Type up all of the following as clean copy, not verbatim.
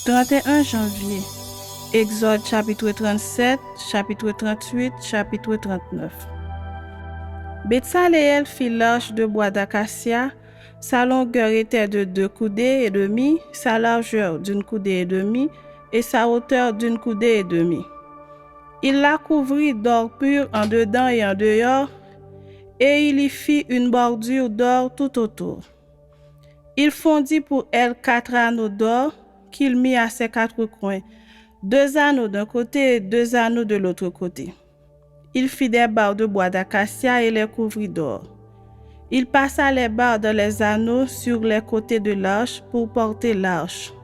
31 janvier. Exode chapitre 37, chapitre 38, chapitre 39. Betsaléel fit l'arche de bois d'acacia. Sa longueur était de 2 coudées et demie, sa largeur d'une coudée et demie et sa hauteur d'une coudée et demie. Il la couvrit d'or pur en dedans et en dehors, et il y fit une bordure d'or tout autour. Il fondit pour elle 4 anneaux d'or qu'il mit à ses 4 coins, 2 anneaux d'un côté et 2 anneaux de l'autre côté. Il fit des barres de bois d'acacia et les couvrit d'or. Il passa les barres dans les anneaux sur les côtés de l'arche pour porter l'arche.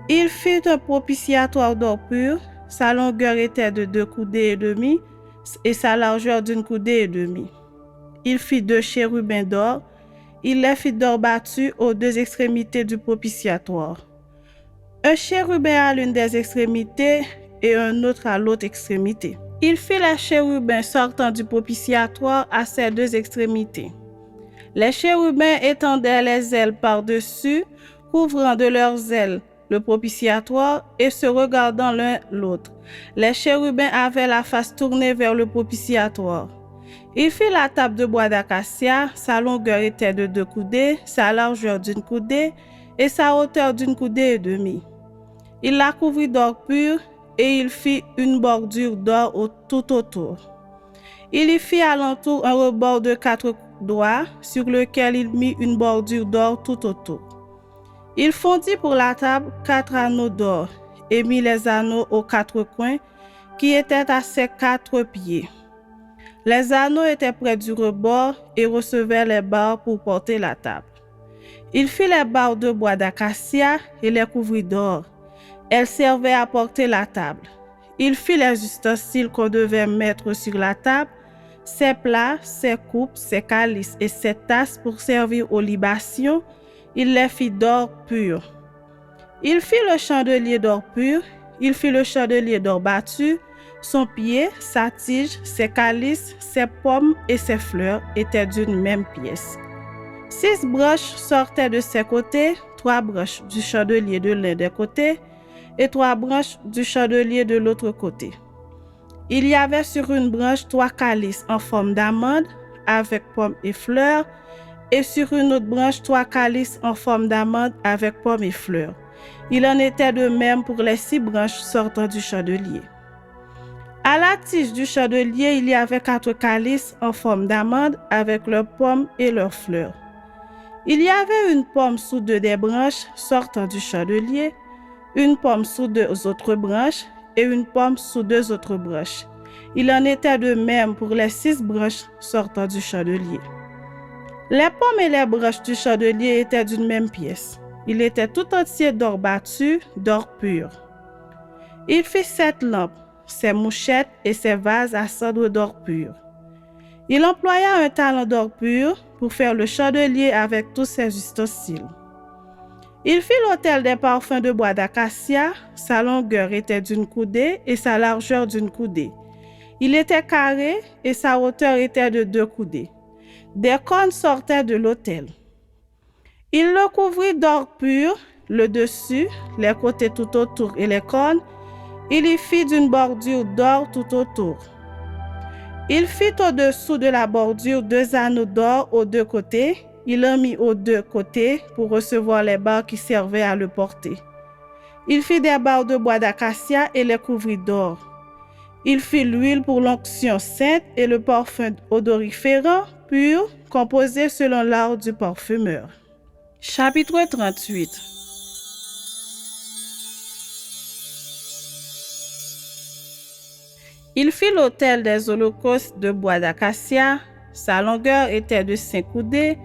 Il fit un propitiatoire d'or pur. Sa longueur était de 2 coudées et demie et sa largeur d'une coudée et demie. Il fit 2 chérubins d'or. Il les fit d'or battu aux 2 extrémités du propitiatoire. Un chérubin à l'une des extrémités et un autre à l'autre extrémité. Il fit les chérubins sortant du propitiatoire à ses 2 extrémités. Les chérubins étendaient les ailes par-dessus, couvrant de leurs ailes le propitiatoire et se regardant l'un l'autre. Les chérubins avaient la face tournée vers le propitiatoire. Il fit la table de bois d'acacia. Sa longueur était de 2 coudées, sa largeur d'une coudée et sa hauteur d'une coudée et demie. Il la couvrit d'or pur et il fit une bordure d'or tout autour. Il y fit alentour un rebord de 4 doigts sur lequel il mit une bordure d'or tout autour. Il fondit pour la table 4 anneaux d'or et mit les anneaux aux 4 coins qui étaient à ses 4 pieds. Les anneaux étaient près du rebord et recevaient les barres pour porter la table. Il fit les barres de bois d'acacia et les couvrit d'or. Elles servaient à porter la table. Il fit les ustensiles qu'on devait mettre sur la table, ses plats, ses coupes, ses calices et ses tasses pour servir aux libations. Il les fit d'or pur. Il fit le chandelier d'or pur. Il fit le chandelier d'or battu. Son pied, sa tige, ses calices, ses pommes et ses fleurs étaient d'une même pièce. 6 branches sortaient de ses côtés, 3 branches du chandelier de l'un des côtés et 3 branches du chandelier de l'autre côté. Il y avait sur une branche 3 calices en forme d'amande avec pommes et fleurs, et sur une autre branche 3 calices en forme d'amande avec pommes et fleurs. Il en était de même pour les 6 branches sortant du chandelier. À la tige du chandelier, il y avait 4 calices en forme d'amande avec leurs pommes et leurs fleurs. Il y avait une pomme sous 2 des branches sortant du chandelier, une pomme sous 2 autres branches et une pomme sous 2 autres branches. Il en était de même pour les 6 branches sortant du chandelier. Les pommes et les branches du chandelier étaient d'une même pièce. Il était tout entier d'or battu, d'or pur. Il fit 7 lampes, ses mouchettes et ses vases à cendre d'or pur. Il employa un talent d'or pur pour faire le chandelier avec tous ses ustensiles. Il fit l'autel des parfums de bois d'acacia. Sa longueur était d'une coudée et sa largeur d'une coudée. Il était carré et sa hauteur était de 2 coudées. Des cornes sortaient de l'autel. Il le couvrit d'or pur, le dessus, les côtés tout autour et les cornes. Il y fit d'une bordure d'or tout autour. Il fit au-dessous de la bordure 2 anneaux d'or aux 2 côtés. Il en mit aux 2 côtés pour recevoir les barres qui servaient à le porter. Il fit des barres de bois d'acacia et les couvrit d'or. Il fit l'huile pour l'onction sainte et le parfum odoriférant pur, composé selon l'art du parfumeur. Chapitre 38. Il fit l'autel des holocaustes de bois d'acacia. Sa longueur était de 5 coudées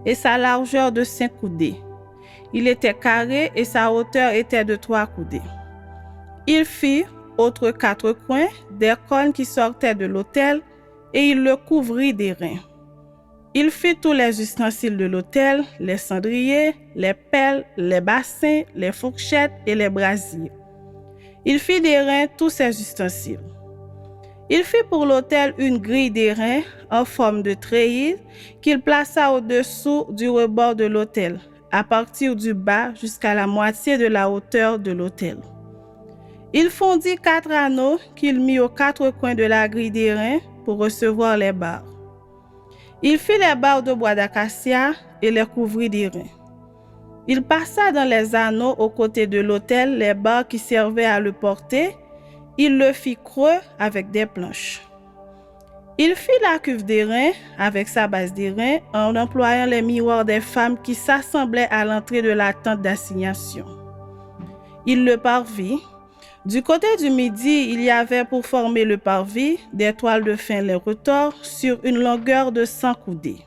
et sa largeur de 5 coudées. Il était carré et sa hauteur était de 3 coudées. Il fit, autres 4 coins, des cornes qui sortaient de l'autel et il le couvrit d'airain. Il fit tous les ustensiles de l'autel, les cendriers, les pelles, les bassins, les fourchettes et les brasiers. Il fit d'airain tous ces ustensiles. Il fit pour l'autel une grille d'airain en forme de treillis qu'il plaça au-dessous du rebord de l'autel, à partir du bas jusqu'à la moitié de la hauteur de l'autel. Il fondit 4 anneaux qu'il mit aux 4 coins de la grille d'airain pour recevoir les barres. Il fit les barres de bois d'acacia et les couvrit d'airain. Il passa dans les anneaux aux côtés de l'autel les barres qui servaient à le porter. Il le fit creux avec des planches. Il fit la cuve d'airain avec sa base d'airain en employant les miroirs des femmes qui s'assemblaient à l'entrée de la tente d'assignation. Il le parvit. Du côté du midi, il y avait pour former le parvis des toiles de fin lin retors sur une longueur de 100 coudées.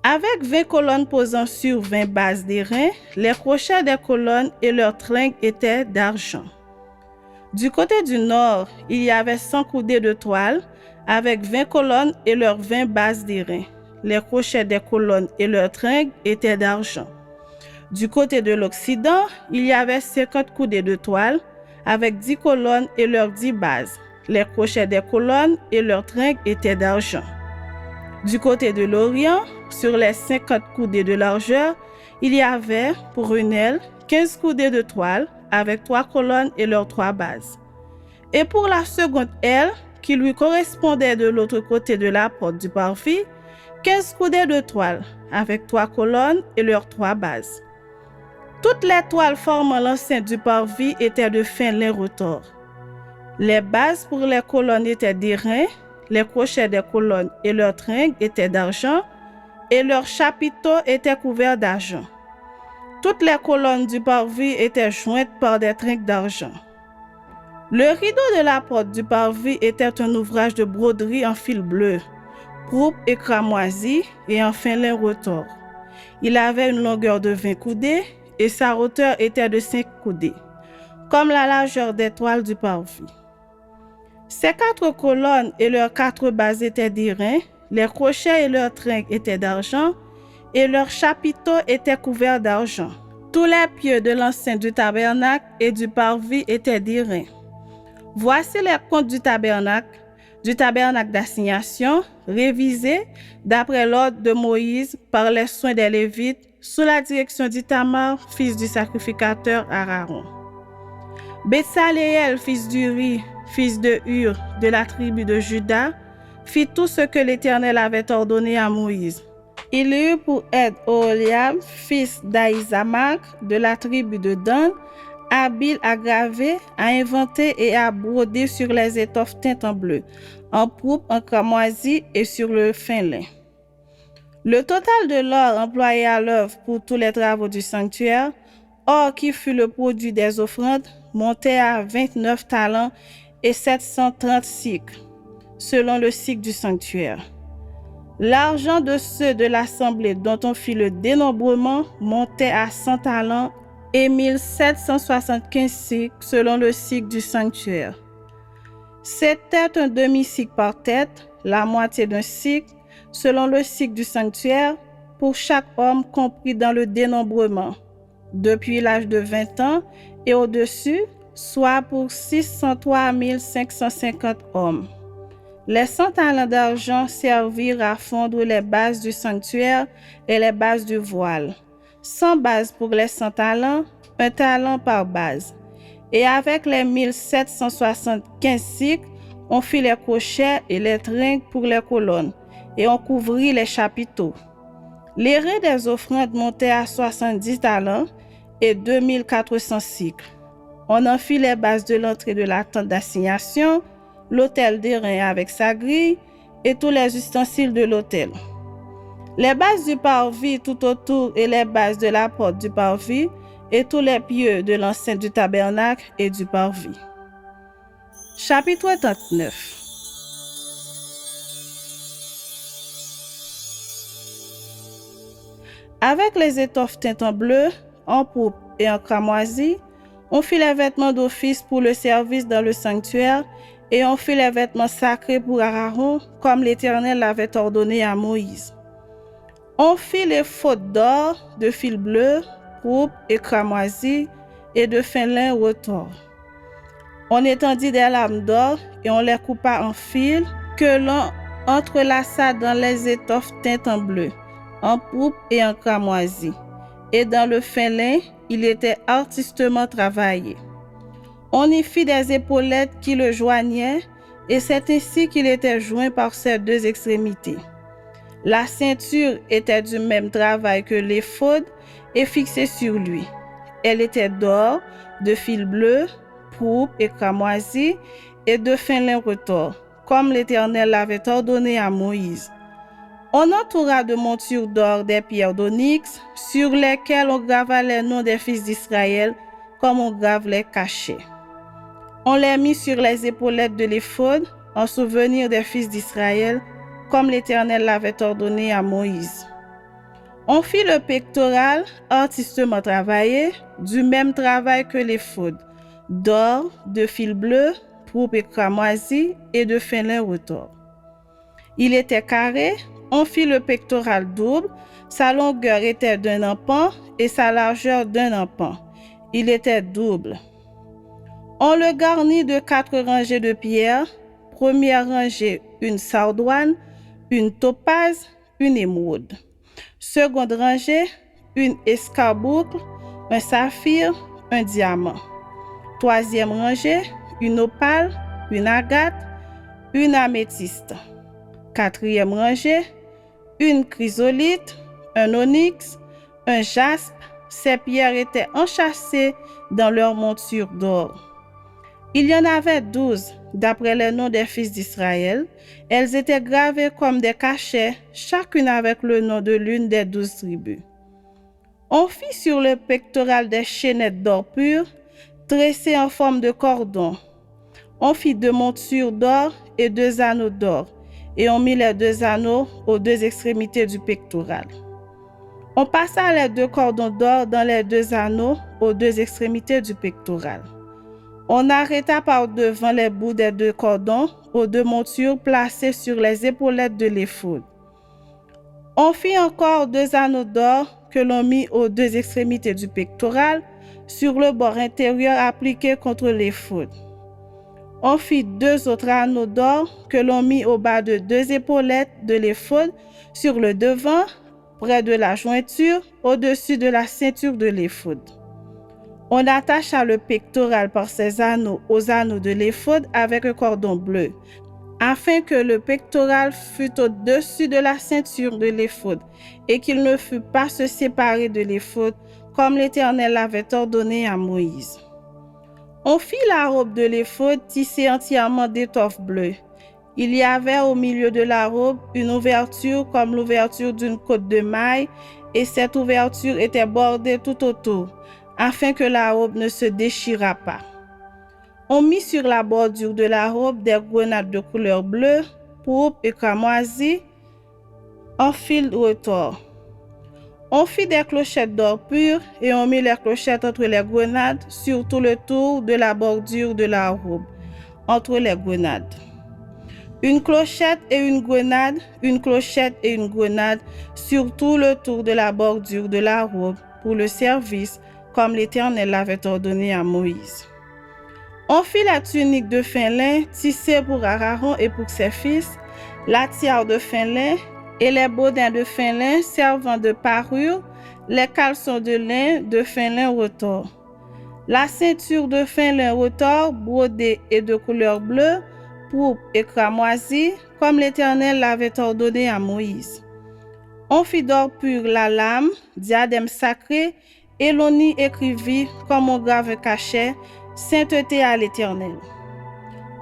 Avec 20 colonnes posant sur 20 bases d'airain, les crochets des colonnes et leurs tringles étaient d'argent. Du côté du nord, il y avait 100 coudées de toile avec 20 colonnes et leurs 20 bases d'airain. Les crochets des colonnes et leurs tringles étaient d'argent. Du côté de l'occident, il y avait 50 coudées de toile avec 10 colonnes et leurs 10 bases. Les crochets des colonnes et leurs tringles étaient d'argent. Du côté de l'orient, sur les 50 coudées de largeur, il y avait, pour une aile, 15 coudées de toile avec 3 colonnes et leurs 3 bases. Et pour la seconde aile, qui lui correspondait de l'autre côté de la porte du parvis, 15 coudées de toile avec 3 colonnes et leurs 3 bases. Toutes les toiles formant l'enceinte du parvis étaient de fin lin retors. Les bases pour les colonnes étaient d'airain, les crochets des colonnes et leurs tringles étaient d'argent, et leurs chapiteaux étaient couverts d'argent. Toutes les colonnes du parvis étaient jointes par des tringles d'argent. Le rideau de la porte du parvis était un ouvrage de broderie en fil bleu, pourpre et cramoisi et en fin lin retors. Il avait une longueur de 20 coudées et sa hauteur était de 5 coudées, comme la largeur des toiles du parvis. Ces 4 colonnes et leurs 4 bases étaient d'airain, les crochets et leurs tringles étaient d'argent, et leurs chapiteaux étaient couverts d'argent. Tous les pieux de l'enceinte du tabernacle et du parvis étaient d'airain. Voici les comptes du tabernacle d'assignation, révisés d'après l'ordre de Moïse par les soins des Lévites, sous la direction d'Ithamar, fils du sacrificateur Aaron. Betsaléel, fils d'Uri, fils de Hur, de la tribu de Juda, fit tout ce que l'Éternel avait ordonné à Moïse. Il eut pour aide Oholiab, fils d'Ahisamach, de la tribu de Dan, habile à graver, à inventer et à broder sur les étoffes teintes en bleu, en pourpre, en cramoisi et sur le fin lin. Le total de l'or employé à l'œuvre pour tous les travaux du sanctuaire, or qui fut le produit des offrandes, montait à 29 talents et 730 cycles, selon le cycle du sanctuaire. L'argent de ceux de l'assemblée dont on fit le dénombrement montait à 100 talents et 1775 cycles, selon le cycle du sanctuaire. C'était un demi-cycle par tête, la moitié d'un cycle, selon le cycle du sanctuaire, pour chaque homme compris dans le dénombrement, depuis l'âge de 20 ans et au-dessus, soit pour 603 550 hommes. Les 100 talents d'argent servirent à fondre les bases du sanctuaire et les bases du voile. 100 bases pour les 100 talents, 1 talent par base. Et avec les 1775 cycles, on fit les crochets et les tringles pour les colonnes, et on couvrit les chapiteaux. Les raies des offrandes montaient à 70 talents et 2400 cycles. On en fit les bases de l'entrée de la tente d'assignation, l'autel d'airain avec sa grille et tous les ustensiles de l'autel. Les bases du parvis tout autour et les bases de la porte du parvis et tous les pieux de l'enceinte du tabernacle et du parvis. Chapitre 39. Avec les étoffes teintes en bleu, en pourpre et en cramoisi, on fit les vêtements d'office pour le service dans le sanctuaire et on fit les vêtements sacrés pour Aaron, comme l'Éternel l'avait ordonné à Moïse. On fit les fautes d'or, de fil bleu, pourpre et cramoisi, et de fin lin retors. On étendit des lames d'or et on les coupa en fils que l'on entrelaça dans les étoffes teintes en bleu, en pourpre et en cramoisi. et dans le fin lin, il était artistement travaillé. On y fit des épaulettes qui le joignaient, et c'est ainsi qu'il était joint par ses deux extrémités. La ceinture était du même travail que l'éphod et fixée sur lui. Elle était d'or, de fil bleu, pourpre et cramoisi, et de fin lin retors, comme l'Éternel l'avait ordonné à Moïse. On entoura de montures d'or des pierres d'onyx, sur lesquelles on grava les noms des fils d'Israël, comme on grave les cachets. On les mit sur les épaulettes de l'éphod, en souvenir des fils d'Israël, comme l'Éternel l'avait ordonné à Moïse. On fit le pectoral artistement travaillé, du même travail que l'éphod, d'or, de fil bleu, pourpre et cramoisi, et de fin lin retors. Il était carré. On fit le pectoral double, sa longueur était d'un empan et sa largeur d'un empan. Il était double. On le garnit de 4 rangées de pierres. Première rangée, une sardoine, une topaze, une émeraude. Seconde rangée, une escarboucle, un saphir, un diamant. Troisième rangée, une opale, une agate, une améthyste. Quatrième rangée, une chrysolite, un onyx, un jaspe. Ces pierres étaient enchâssées dans leur monture d'or. Il y en avait 12, d'après les noms des fils d'Israël. Elles étaient gravées comme des cachets, chacune avec le nom de l'une des 12 tribus. On fit sur le pectoral des chaînettes d'or pur, tressées en forme de cordon. On fit 2 montures d'or et 2 anneaux d'or, et on mit les 2 anneaux aux 2 extrémités du pectoral. On passa les 2 cordons d'or dans les 2 anneaux aux 2 extrémités du pectoral. On arrêta par devant les bouts des 2 cordons aux 2 montures placées sur les épaulettes de l'éphod. On fit encore 2 anneaux d'or que l'on mit aux 2 extrémités du pectoral, sur le bord intérieur appliqué contre l'éphod. On fit 2 autres anneaux d'or que l'on mit au bas de 2 épaulettes de l'éphod, sur le devant, près de la jointure, au-dessus de la ceinture de l'éphod. On attacha le pectoral par ses anneaux aux anneaux de l'éphod avec un cordon bleu, afin que le pectoral fût au-dessus de la ceinture de l'éphod et qu'il ne fût pas se séparer de l'éphod, comme l'Éternel l'avait ordonné à Moïse. On fit la robe de l'éphod tissée entièrement d'étoffe bleue. Il y avait au milieu de la robe une ouverture comme l'ouverture d'une côte de maille, et cette ouverture était bordée tout autour, afin que la robe ne se déchirât pas. On mit sur la bordure de la robe des grenades de couleur bleue, pourpre et cramoisi en fil retors. On fit des clochettes d'or pur et on mit les clochettes entre les grenades sur tout le tour de la bordure de la robe, entre les grenades. Une clochette et une grenade, une clochette et une grenade sur tout le tour de la bordure de la robe pour le service, comme l'Éternel l'avait ordonné à Moïse. On fit la tunique de fin lin tissée pour Aaron et pour ses fils, la tiare de fin lin et les bodins de fin lin servant de parure, les caleçons de lin de fin lin retors. La ceinture de fin lin retors brodée et de couleur bleue, pourpre et cramoisi, comme l'Éternel l'avait ordonné à Moïse. On fit d'or pur la lame, diadème sacré, et l'on y écrivit comme on grave un cachet, sainteté à l'Éternel.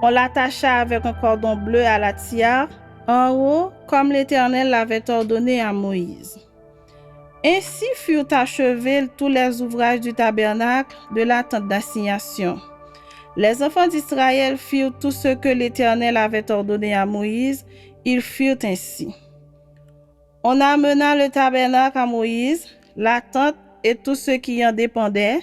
On l'attacha avec un cordon bleu à la tiare, en haut, comme l'Éternel l'avait ordonné à Moïse. Ainsi furent achevés tous les ouvrages du tabernacle de la tente d'assignation. Les enfants d'Israël firent tout ce que l'Éternel avait ordonné à Moïse, ils firent ainsi. On amena le tabernacle à Moïse, la tente et tout ce qui en dépendait,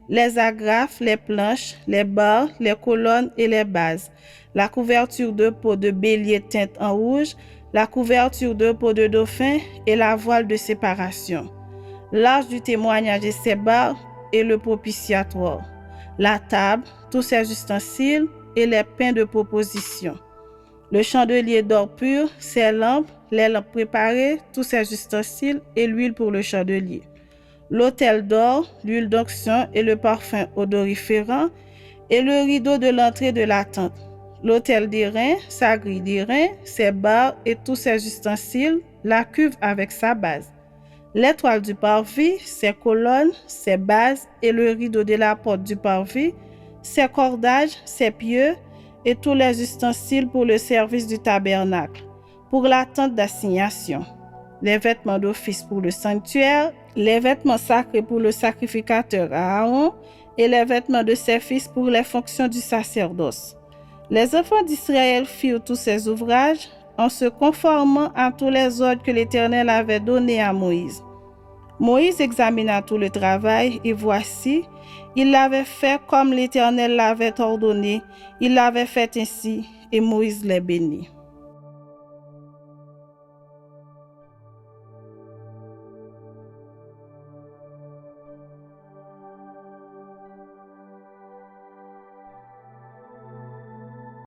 les agrafes, les planches, les barres, les colonnes et les bases, la couverture de peau de bélier teinte en rouge, la couverture de peau de dauphin et la voile de séparation, l'arche du témoignage et ses barres et le propitiatoire, la table, tous ses ustensiles et les pains de proposition, le chandelier d'or pur, ses lampes, les lampes préparées, tous ses ustensiles et l'huile pour le chandelier, l'autel d'or, l'huile d'onction et le parfum odoriférant, et le rideau de l'entrée de la tente, l'autel d'airain, sa grille d'airain, ses barres et tous ses ustensiles, la cuve avec sa base, l'étoile du parvis, ses colonnes, ses bases et le rideau de la porte du parvis, ses cordages, ses pieux et tous les ustensiles pour le service du tabernacle, pour la tente d'assignation, les vêtements d'office pour le sanctuaire, les vêtements sacrés pour le sacrificateur Aaron et les vêtements de ses fils pour les fonctions du sacerdoce. Les enfants d'Israël firent tous ces ouvrages en se conformant à tous les ordres que l'Éternel avait donnés à Moïse. Moïse examina tout le travail et voici, il l'avait fait comme l'Éternel l'avait ordonné. Il l'avait fait ainsi et Moïse les bénit.